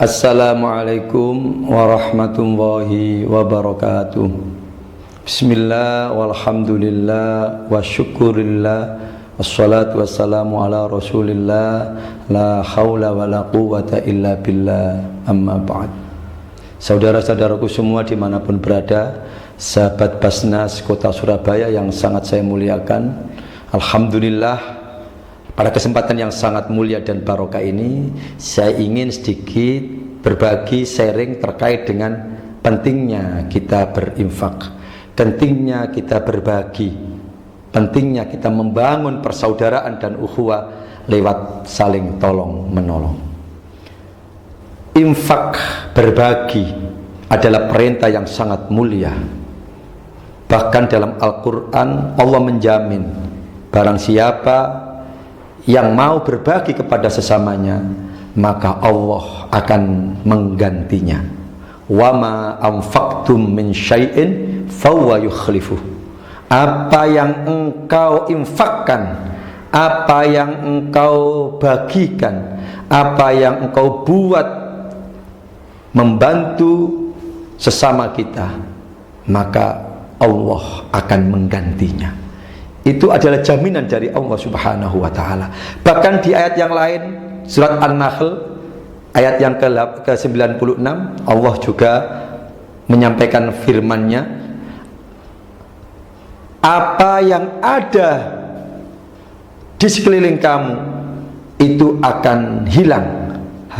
Assalamualaikum warahmatullahi wabarakatuh. Bismillah walhamdulillah wa syukurillah wassalatu wassalamu ala rasulillah la hawla wa la quwwata illa billah amma ba'd. Saudara-saudaraku semua dimanapun berada, sahabat Basnas Kota Surabaya yang sangat saya muliakan, alhamdulillah pada kesempatan yang sangat mulia dan barokah ini, saya ingin sedikit berbagi sharing terkait dengan pentingnya kita berinfak, pentingnya kita berbagi, pentingnya kita membangun persaudaraan dan ukhuwah lewat saling tolong menolong. Infak, berbagi adalah perintah yang sangat mulia. Bahkan dalam Al-Quran Allah menjamin barang siapa yang mau berbagi kepada sesamanya, maka Allah akan menggantinya. Wa ma anfaqtum min syai'in fahuwa yukhlifuh. Apa yang engkau infakkan, apa yang engkau bagikan, apa yang engkau buat membantu sesama kita, maka Allah akan menggantinya. Itu adalah jaminan dari Allah Subhanahu wa ta'ala. Bahkan di ayat yang lain, surat An-Nahl ayat yang ke-96, Allah juga menyampaikan firman-Nya, apa yang ada di sekeliling kamu itu akan hilang,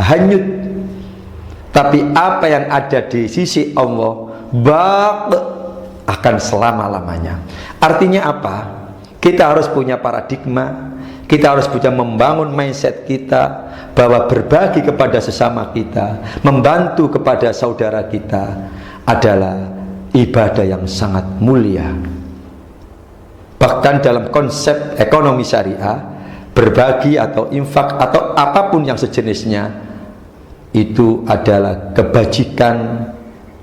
hanyut, tapi apa yang ada di sisi Allah akan selama-lamanya. Artinya apa? Kita harus punya paradigma, kita harus punya membangun mindset kita bahwa berbagi kepada sesama kita, membantu kepada saudara kita adalah ibadah yang sangat mulia. Bahkan dalam konsep ekonomi syariah, berbagi atau infak atau apapun yang sejenisnya itu adalah kebajikan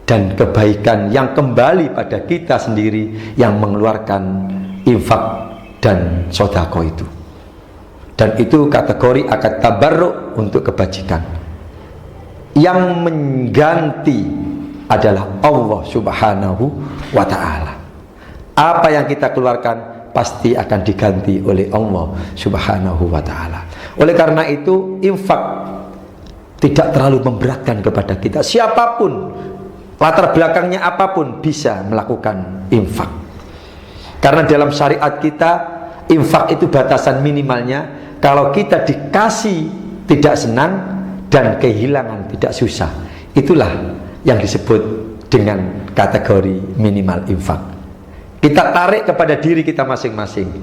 dan kebaikan yang kembali pada kita sendiri yang mengeluarkan infak dan sodako itu. Dan itu kategori akad tabarruk untuk kebajikan. Yang mengganti adalah Allah Subhanahu wa ta'ala. Apa yang kita keluarkan pasti akan diganti oleh Allah Subhanahu wa ta'ala. Oleh karena itu, infak tidak terlalu memberatkan kepada kita. Siapapun, latar belakangnya apapun, bisa melakukan infak. Karena dalam syariat kita, infak itu batasan minimalnya. Kalau kita dikasih tidak senang dan kehilangan tidak susah, itulah yang disebut dengan kategori minimal infak. Kita tarik kepada diri kita masing-masing.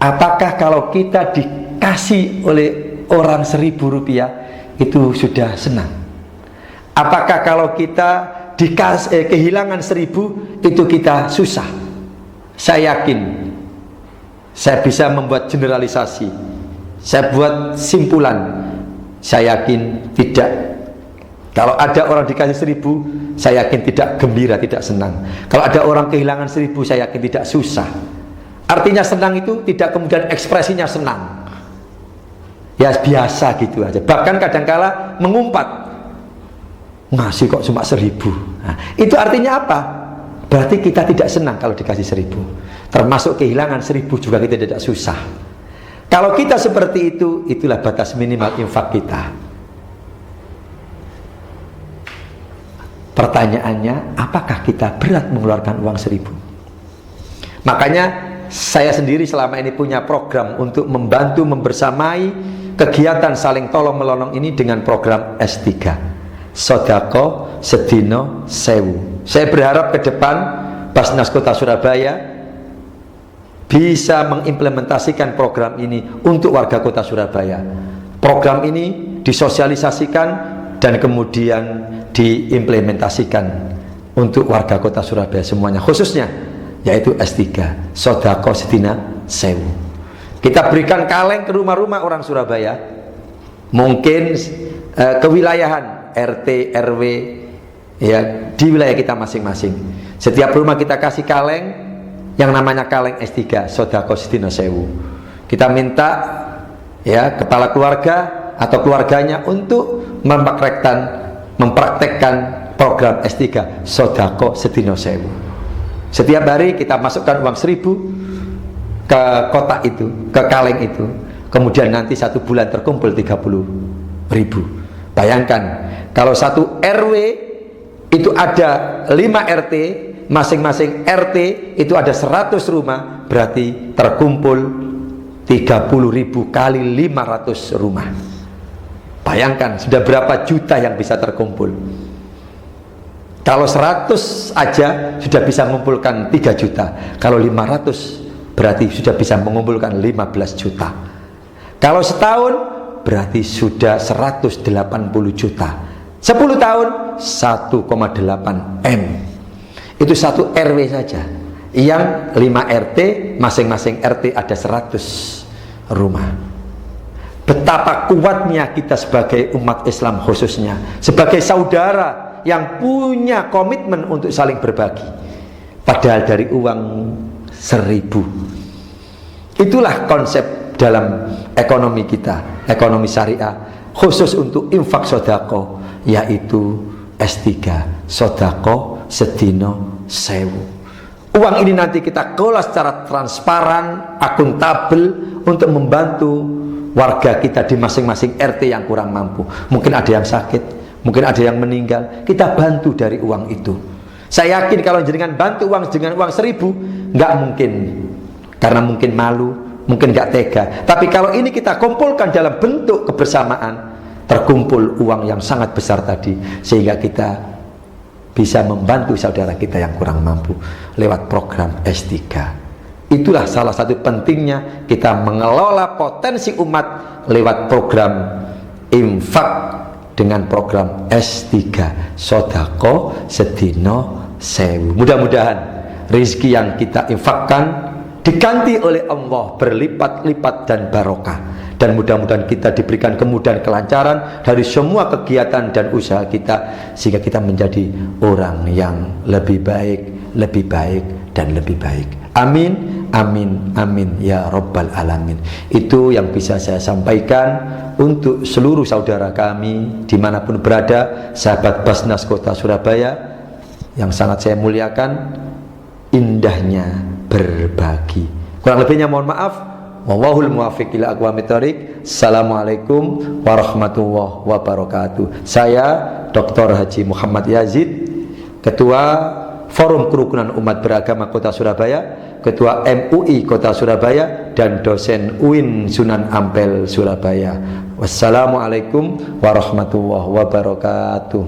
Apakah kalau kita dikasih oleh orang 1.000 rupiah itu sudah senang? Apakah kalau kita kehilangan 1.000 itu kita susah? Saya yakin, saya bisa membuat generalisasi, saya buat simpulan, saya yakin tidak. Kalau ada orang dikasih 1.000, saya yakin tidak gembira, tidak senang. Kalau ada orang kehilangan 1.000, saya yakin tidak susah. Artinya senang itu tidak kemudian ekspresinya senang, ya biasa gitu aja. Bahkan kadangkala mengumpat, ngasih kok cuma 1.000. Nah, itu artinya apa? Berarti kita tidak senang kalau dikasih 1.000. Termasuk kehilangan 1.000 juga kita tidak susah. Kalau kita seperti itu, itulah batas minimal infak kita. Pertanyaannya, apakah kita berat mengeluarkan uang 1.000? Makanya saya sendiri selama ini punya program untuk membantu membersamai kegiatan saling tolong menolong ini dengan program S3, Sodako Sedino Sewu. Saya berharap ke depan Basnas Kota Surabaya bisa mengimplementasikan program ini untuk warga Kota Surabaya. Program ini disosialisasikan dan kemudian diimplementasikan untuk warga Kota Surabaya semuanya, khususnya yaitu S3, Sodako Sedina Sewu. Kita berikan kaleng ke rumah-rumah orang Surabaya, mungkin kewilayahan RT, RW, ya, di wilayah kita masing-masing. Setiap rumah kita kasih kaleng yang namanya kaleng S3, Sodako Sedina Sewu. Kita minta ya kepala keluarga atau keluarganya untuk mempraktekkan mempraktekkan program S3 sodako sedino sewu. Setiap hari kita masukkan uang 1.000 ke kotak itu, ke kaleng itu, kemudian nanti 1 bulan terkumpul 30.000. Bayangkan kalau satu RW itu ada 5 RT, masing-masing RT itu ada 100 rumah, berarti terkumpul 30.000 kali 500 rumah. Bayangkan sudah berapa juta yang bisa terkumpul. Kalau 100 aja sudah bisa mengumpulkan 3 juta. Kalau 500 berarti sudah bisa mengumpulkan 15 juta. Kalau setahun berarti sudah 180 juta. 10 tahun 1,8 M. Itu satu RW saja. Yang 5 RT, masing-masing RT ada 100 rumah. Betapa kuatnya kita sebagai umat Islam, khususnya sebagai saudara yang punya komitmen untuk saling berbagi, padahal dari uang 1.000. Itulah konsep dalam ekonomi kita, ekonomi syariah, khusus untuk infak sodako, yaitu S3 sodako sedino sewu. Uang ini nanti kita kelola secara transparan, akuntabel, untuk membantu warga kita di masing-masing RT yang kurang mampu. Mungkin ada yang sakit, mungkin ada yang meninggal, kita bantu dari uang itu. Saya yakin kalau jenengan bantu uang dengan uang 1.000, nggak mungkin, karena mungkin malu, mungkin nggak tega. Tapi kalau ini kita kumpulkan dalam bentuk kebersamaan, terkumpul uang yang sangat besar tadi, sehingga kita bisa membantu saudara kita yang kurang mampu lewat program S3. Itulah salah satu pentingnya kita mengelola potensi umat lewat program infak dengan program S3 sodako sedino sewu. Mudah-mudahan rezeki yang kita infakkan diganti oleh Allah berlipat-lipat dan barokah, dan mudah-mudahan kita diberikan kemudahan, kelancaran dari semua kegiatan dan usaha kita, sehingga kita menjadi orang yang lebih baik, lebih baik, dan lebih baik. Amin, amin, amin ya Rabbal Alamin. Itu yang bisa saya sampaikan untuk seluruh saudara kami dimanapun berada, sahabat Basnas Kota Surabaya yang sangat saya muliakan. Indahnya berbagi. Kurang lebihnya mohon maaf. Wallahul muwaffiq ila aqwamit thoriq. Assalamualaikum warahmatullahi wabarakatuh. Saya Dr. Haji Muhammad Yazid, Ketua Forum Kerukunan Umat Beragama Kota Surabaya, Ketua MUI Kota Surabaya, dan dosen UIN Sunan Ampel Surabaya. Wassalamualaikum warahmatullahi wabarakatuh.